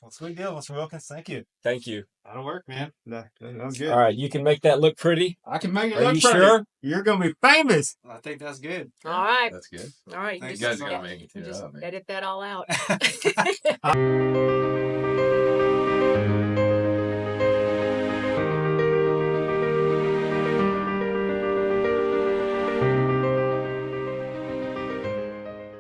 Well, sweet deal, Mr. Wilkins. Thank you. Thank you. That'll work, man. That was good. All right, you can make that look pretty. I can make it Are look you pretty. sure? You're going to be famous. I think that's good. All right. That's good. All right. You guys are going to make it too. Just edit that all out.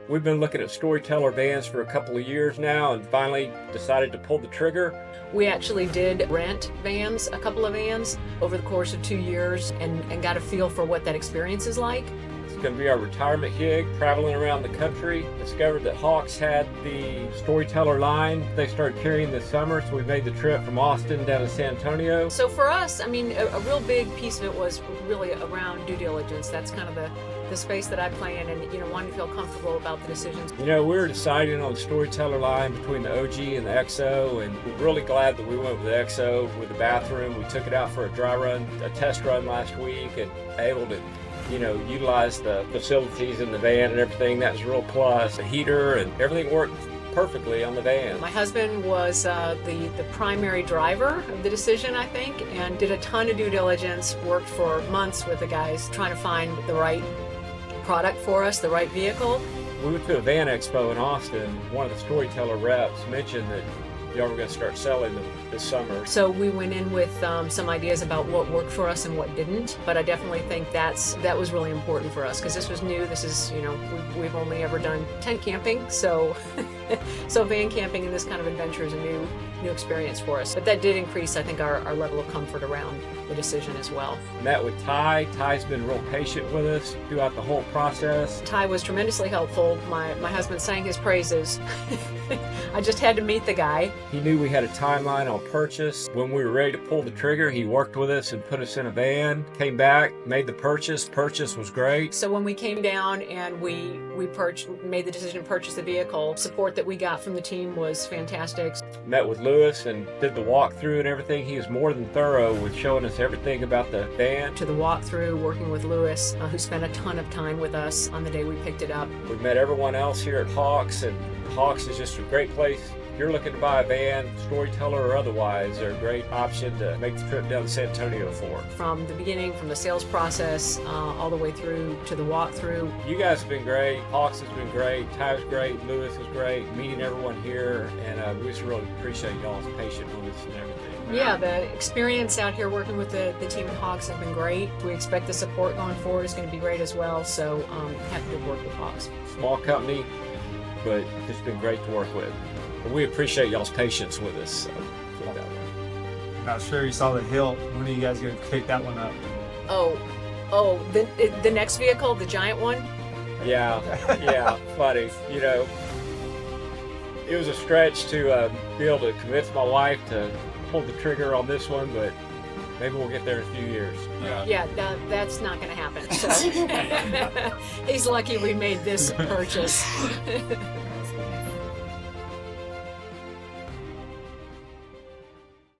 We've been looking at Storyteller vans for a couple of years now and finally decided to pull the trigger. We actually did rent vans, a couple of vans, over the course of 2 years and got a feel for what that experience is like. It's going to be our retirement gig, traveling around the country. Discovered that Hawks had the Storyteller line they started carrying this summer, so we made the trip from Austin down to San Antonio. So for us, I mean, a real big piece of it was really around due diligence. That's kind of the space that I play in, and wanting to feel comfortable about the decisions. We were deciding on the Storyteller line between the OG and the XO, and we're really glad that we went with the XO with the bathroom. We took it out for a dry run, a test run last week, and able to utilize the facilities in the van and everything. That was a real plus. The heater and everything worked perfectly on the van. My husband was the primary driver of the decision, I think, and did a ton of due diligence, worked for months with the guys trying to find the right product for us, the right vehicle. We went to a van expo in Austin. One of the Storyteller reps mentioned that y'all were going to start selling them this summer. So we went in with some ideas about what worked for us and what didn't, but I definitely think that was really important for us because this was new. This is, we've only ever done tent camping, so so van camping and this kind of adventure is a new experience for us. But that did increase, I think, our level of comfort around the decision as well. Met with Ty. Ty's been real patient with us throughout the whole process. Ty was tremendously helpful. My husband sang his praises. I just had to meet the guy. He knew we had a timeline on purchase. When we were ready to pull the trigger, he worked with us and put us in a van, came back, made the purchase. Purchase was great. So when we came down and we made the decision to purchase the vehicle, support that we got from the team was fantastic. Met with Lewis and did the walkthrough and everything. He was more than thorough with showing us everything about the van. To the walkthrough, working with Lewis, who spent a ton of time with us on the day we picked it up. We met everyone else here at Hawks, and Hawks is just a great place. If you're looking to buy a van, Storyteller or otherwise, they're a great option to make the trip down to San Antonio for. From the beginning, from the sales process, all the way through to the walkthrough. You guys have been great. Hawks has been great. Ty was great. Lewis was great. Meeting everyone here, and we just really appreciate y'all's patience with us and everything. Yeah, the experience out here working with the team at Hawks have been great. We expect the support going forward is going to be great as well, so happy to work with Hawks. Small company, but it's been great to work with. And we appreciate y'all's patience with us. So, Not sure you saw the hill. When are you guys going to pick that one up? Oh, the next vehicle, the giant one? Yeah, funny. It was a stretch to be able to convince my wife to pull the trigger on this one, but maybe we'll get there in a few years. Yeah, that's not going to happen. So he's lucky we made this purchase.